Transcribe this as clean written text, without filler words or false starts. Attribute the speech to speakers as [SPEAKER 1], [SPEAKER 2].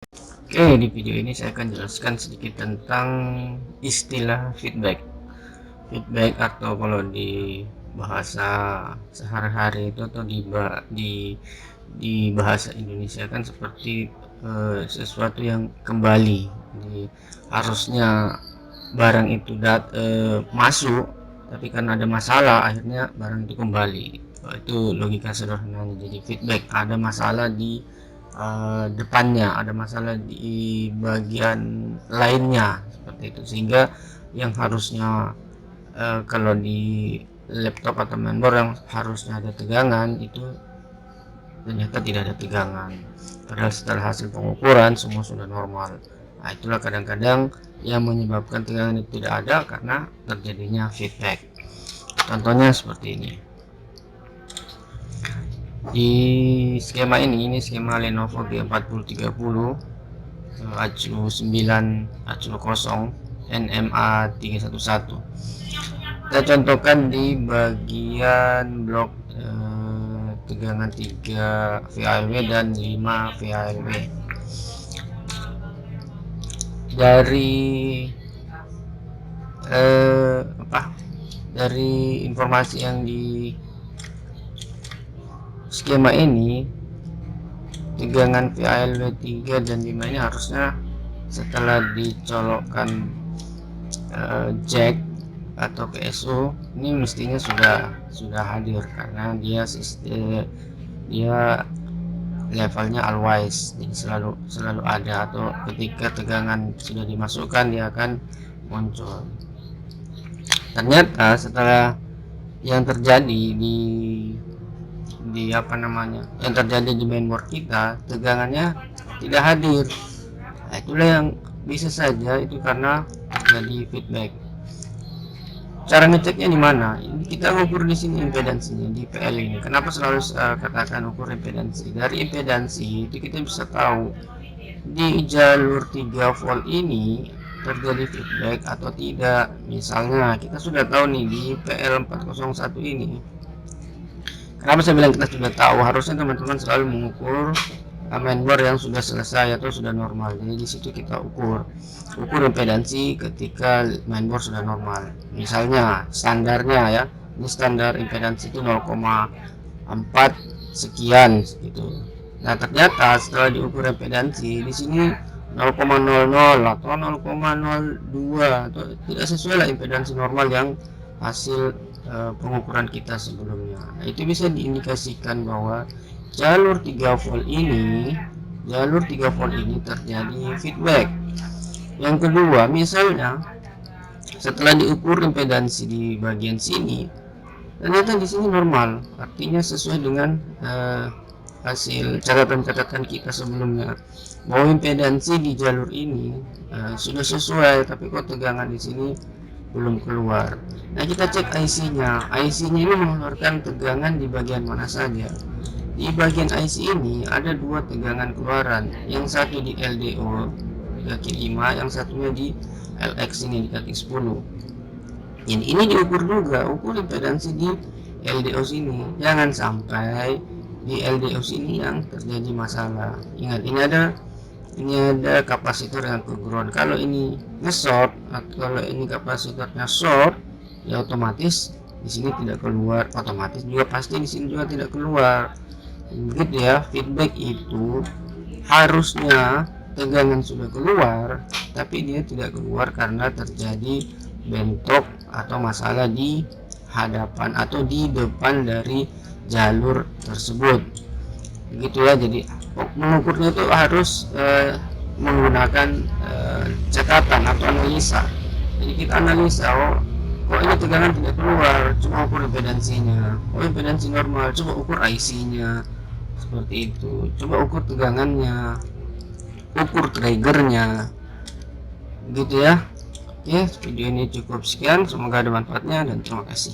[SPEAKER 1] Oke, di video ini saya akan jelaskan sedikit tentang istilah feedback. Feedback atau kalau di bahasa sehari-hari itu atau di bahasa Indonesia kan seperti sesuatu yang kembali. Jadi harusnya barang itu masuk, tapi karena ada masalah akhirnya barang itu kembali. Itu logika sederhananya. Jadi feedback, ada masalah di depannya, ada masalah di bagian lainnya seperti itu, sehingga yang harusnya kalau di laptop atau mainboard yang harusnya ada tegangan itu ternyata tidak ada tegangan, padahal setelah hasil pengukuran semua sudah normal. Nah, itulah kadang-kadang yang menyebabkan tegangan itu tidak ada karena terjadinya feedback. Contohnya seperti ini. Di skema ini skema Lenovo G4030 ACU9 NMA 311. Kita contohkan di bagian blok tegangan 3 VALW dan 5 VALW. Dari informasi yang di skema ini, tegangan VALW 3 dan 5 ini harusnya setelah dicolokkan jack atau PSU ini mestinya sudah hadir, karena dia levelnya always, jadi selalu ada, atau ketika tegangan sudah dimasukkan dia akan muncul. Ternyata setelah yang terjadi yang terjadi di mainboard kita, tegangannya tidak hadir. Nah, itulah yang bisa saja itu karena terjadi feedback. Cara ngeceknya di mana? Kita ukur di sini impedansinya di PL ini. Kenapa selalu katakan ukur impedansi? Dari impedansi itu kita bisa tahu di jalur 3 volt ini terjadi feedback atau tidak. Misalnya kita sudah tahu nih di PL401 ini. Kenapa saya bilang kita sudah tahu? Harusnya teman-teman selalu mengukur mainboard yang sudah selesai atau sudah normal. Jadi di situ kita ukur impedansi ketika mainboard sudah normal. Misalnya standarnya ya, ini standar impedansi itu 0,4 sekian gitu. Nah, ternyata setelah diukur impedansi di sini 0,00 atau 0,02 atau tidak sesuai lah impedansi normal yang hasil pengukuran kita sebelumnya. Nah, itu bisa diindikasikan bahwa jalur 3 volt ini terjadi feedback. Yang kedua, misalnya setelah diukur impedansi di bagian sini ternyata di sini normal, artinya sesuai dengan hasil catatan kita sebelumnya bahwa impedansi di jalur ini sudah sesuai, tapi kok tegangan di sini belum keluar. Nah, kita cek IC-nya. IC-nya ini mengeluarkan tegangan di bagian mana saja. Di bagian IC ini ada dua tegangan keluaran, yang satu di LDO di kaki 5, yang satunya di LX ini di kaki 10. Ini diukur juga, ukur impedansi di LDO sini. Jangan sampai di LDO sini yang terjadi masalah. Ingat, ini ada kapasitor yang ke ground. Kalau ini nge-short atau kalau ini kapasitornya short, ya otomatis di sini tidak keluar, otomatis juga pasti di sini juga tidak keluar. Begitu ya, feedback itu harusnya tegangan sudah keluar, tapi dia tidak keluar karena terjadi bentrok atau masalah di hadapan atau di depan dari jalur tersebut. Begitulah, jadi mengukurnya itu harus menggunakan catatan atau analisa. Jadi kita analisa, kok ini tegangan tidak keluar, coba ukur impedansinya. Impedansi normal, coba ukur IC-nya. Seperti itu, coba ukur tegangannya, ukur triggernya, gitu ya. Oke, video ini cukup sekian, semoga ada manfaatnya dan terima kasih.